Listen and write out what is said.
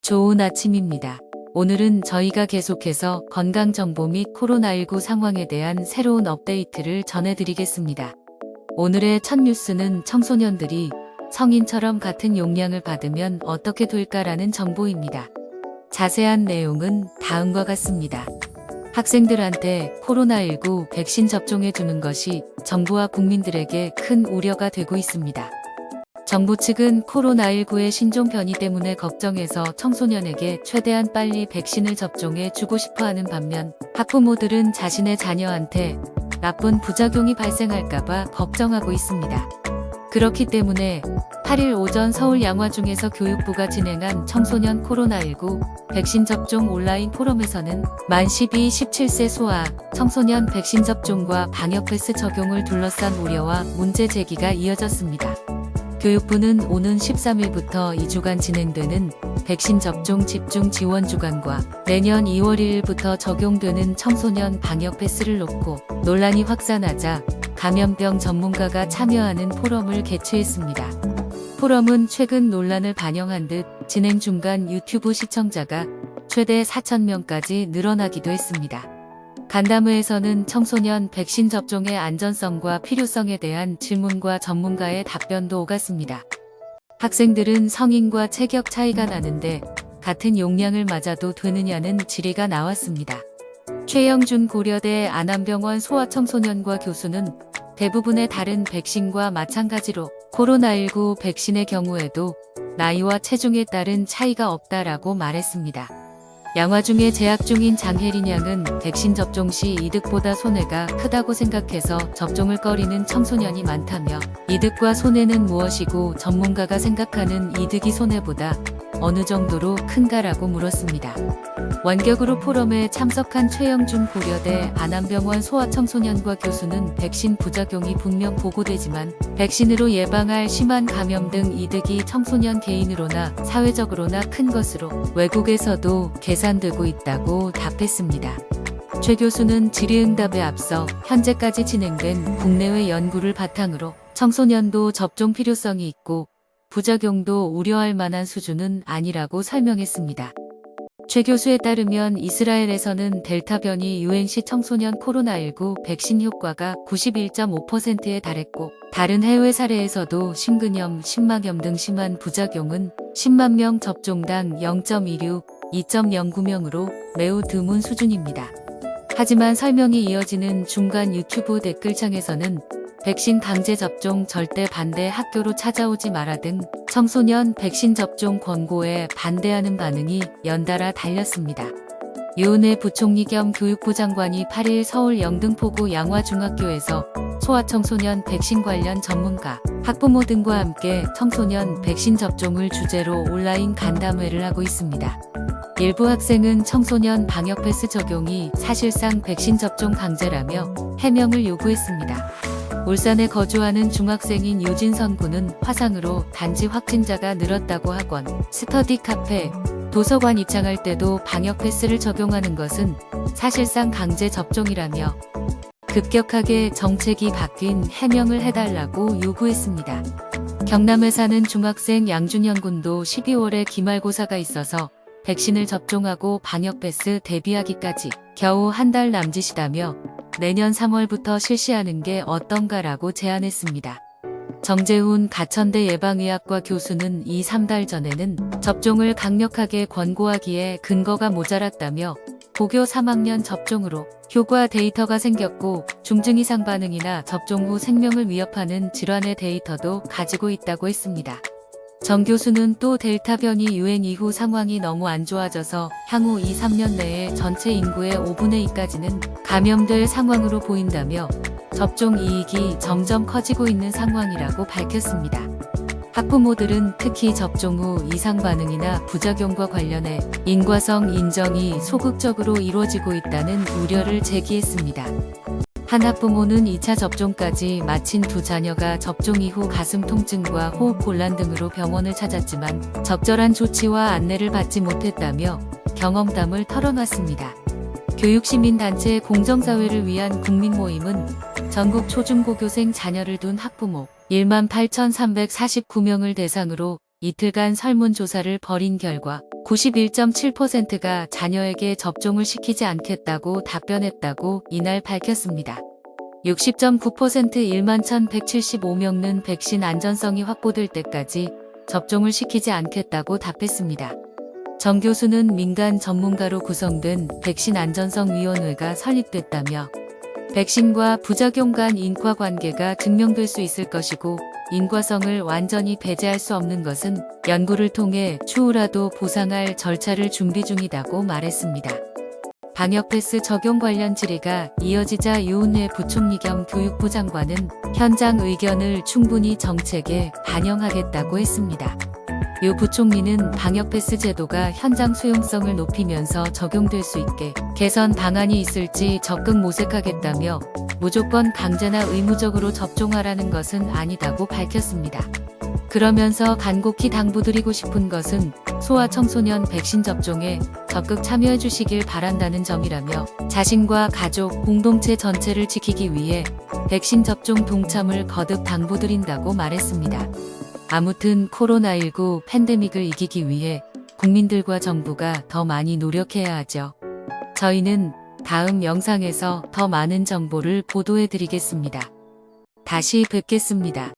좋은 아침입니다. 오늘은 저희가 계속해서 건강정보 및 코로나19 상황에 대한 새로운 업데이트를 전해드리겠습니다. 오늘의 첫 뉴스는 청소년들이 성인처럼 같은 용량을 받으면 어떻게 될까라는 정보입니다. 자세한 내용은 다음과 같습니다. 학생들한테 코로나19 백신 접종해 주는 것이 정부와 국민들에게 큰 우려가 되고 있습니다. 정부 측은 코로나19의 신종 변이 때문에 걱정해서 청소년에게 최대한 빨리 백신을 접종해 주고 싶어하는 반면 학부모들은 자신의 자녀한테 나쁜 부작용이 발생할까봐 걱정하고 있습니다. 그렇기 때문에 8일 오전 서울 양화중에서 교육부가 진행한 청소년 코로나19 백신 접종 온라인 포럼에서는 만 12, 17세 소아 청소년 백신 접종과 방역 패스 적용을 둘러싼 우려와 문제 제기가 이어졌습니다. 교육부는 오는 13일부터 2주간 진행되는 백신 접종 집중 지원 주간과 내년 2월 1일부터 적용되는 청소년 방역 패스를 놓고 논란이 확산하자 감염병 전문가가 참여하는 포럼을 개최했습니다. 포럼은 최근 논란을 반영한 듯 진행 중간 유튜브 시청자가 최대 4,000명까지 늘어나기도 했습니다. 간담회에서는 청소년 백신 접종의 안전성과 필요성에 대한 질문과 전문가의 답변도 오갔습니다. 학생들은 성인과 체격 차이가 나는데 같은 용량을 맞아도 되느냐는 질의가 나왔습니다. 최영준 고려대 안암병원 소아청소년과 교수는 대부분의 다른 백신과 마찬가지로 코로나19 백신의 경우에도 나이와 체중에 따른 차이가 없다라고 말했습니다. 양화중에 재학 중인 장혜린 양은 백신 접종 시 이득보다 손해가 크다고 생각해서 접종을 꺼리는 청소년이 많다며 이득과 손해는 무엇이고 전문가가 생각하는 이득이 손해보다 어느 정도로 큰가라고 물었습니다. 원격으로 포럼에 참석한 최영준 고려대 안암병원 소아청소년과 교수는 백신 부작용이 분명 보고되지만 백신으로 예방할 심한 감염 등 이득이 청소년 개인으로나 사회적으로나 큰 것으로 외국에서도 계산되고 있다고 답했습니다. 최 교수는 질의응답에 앞서 현재까지 진행된 국내외 연구를 바탕으로 청소년도 접종 필요성이 있고 부작용도 우려할 만한 수준은 아니라고 설명했습니다. 최 교수에 따르면 이스라엘에서는 델타 변이 유행 시 청소년 코로나19 백신 효과가 91.5%에 달했고 다른 해외 사례에서도 심근염, 심막염 등 심한 부작용은 10만 명 접종당 0.26, 2.09명으로 매우 드문 수준입니다. 하지만 설명이 이어지는 중간 유튜브 댓글창에서는 백신 강제 접종 절대 반대 학교로 찾아오지 마라 등 청소년 백신 접종 권고에 반대하는 반응이 연달아 달렸습니다. 유은혜 부총리 겸 교육부 장관이 8일 서울 영등포구 양화중학교에서 소아청소년 백신 관련 전문가, 학부모 등과 함께 청소년 백신 접종을 주제로 온라인 간담회를 하고 있습니다. 일부 학생은 청소년 방역 패스 적용이 사실상 백신 접종 강제라며 해명을 요구했습니다. 울산에 거주하는 중학생인 유진선 군은 화상으로 단지 확진자가 늘었다고 학원, 스터디 카페, 도서관 입장할 때도 방역 패스를 적용하는 것은 사실상 강제 접종이라며 급격하게 정책이 바뀐 해명을 해달라고 요구했습니다. 경남에 사는 중학생 양준현 군도 12월에 기말고사가 있어서 백신을 접종하고 방역 패스 대비하기까지 겨우 한 달 남짓이다며 내년 3월부터 실시하는 게 어떤가라고 제안했습니다. 정재훈 가천대 예방의학과 교수는 2-3달 전에는 접종을 강력하게 권고하기에 근거가 모자랐다며 고교 3학년 접종으로 효과 데이터가 생겼고 중증 이상 반응이나 접종 후 생명을 위협하는 질환의 데이터도 가지고 있다고 했습니다. 정 교수는 또 델타 변이 유행 이후 상황이 너무 안 좋아져서 향후 2-3년 내에 전체 인구의 5분의 2까지는 감염될 상황으로 보인다며 접종 이익이 점점 커지고 있는 상황이라고 밝혔습니다. 학부모들은 특히 접종 후 이상 반응이나 부작용과 관련해 인과성 인정이 소극적으로 이루어지고 있다는 우려를 제기했습니다. 한 학부모는 2차 접종까지 마친 두 자녀가 접종 이후 가슴 통증과 호흡 곤란 등으로 병원을 찾았지만 적절한 조치와 안내를 받지 못했다며 경험담을 털어놨습니다. 교육시민단체 공정사회를 위한 국민모임은 전국 초중고교생 자녀를 둔 학부모 18,349명을 대상으로 이틀간 설문조사를 벌인 결과 91.7%가 자녀에게 접종을 시키지 않겠다고 답변했다고 이날 밝혔습니다. 60.9% 11,175명은 백신 안전성이 확보될 때까지 접종을 시키지 않겠다고 답했습니다. 정 교수는 민간 전문가로 구성된 백신 안전성위원회가 설립됐다며 백신과 부작용 간 인과관계가 증명될 수 있을 것이고 인과성을 완전히 배제할 수 없는 것은 연구를 통해 추후라도 보상할 절차를 준비 중이다고 말했습니다. 방역 패스 적용 관련 질의가 이어지자 유은혜 부총리 겸 교육부 장관은 현장 의견을 충분히 정책에 반영하겠다고 했습니다. 유 부총리는 방역 패스 제도가 현장 수용성을 높이면서 적용될 수 있게 개선 방안이 있을지 적극 모색하겠다며 무조건 강제나 의무적으로 접종하라는 것은 아니다고 밝혔습니다. 그러면서 간곡히 당부드리고 싶은 것은 소아청소년 백신 접종에 적극 참여해 주시길 바란다는 점이라며 자신과 가족, 공동체 전체를 지키기 위해 백신 접종 동참을 거듭 당부드린다고 말했습니다. 아무튼 코로나19 팬데믹을 이기기 위해 국민들과 정부가 더 많이 노력해야 하죠. 저희는 다음 영상에서 더 많은 정보를 보도해 드리겠습니다. 다시 뵙겠습니다.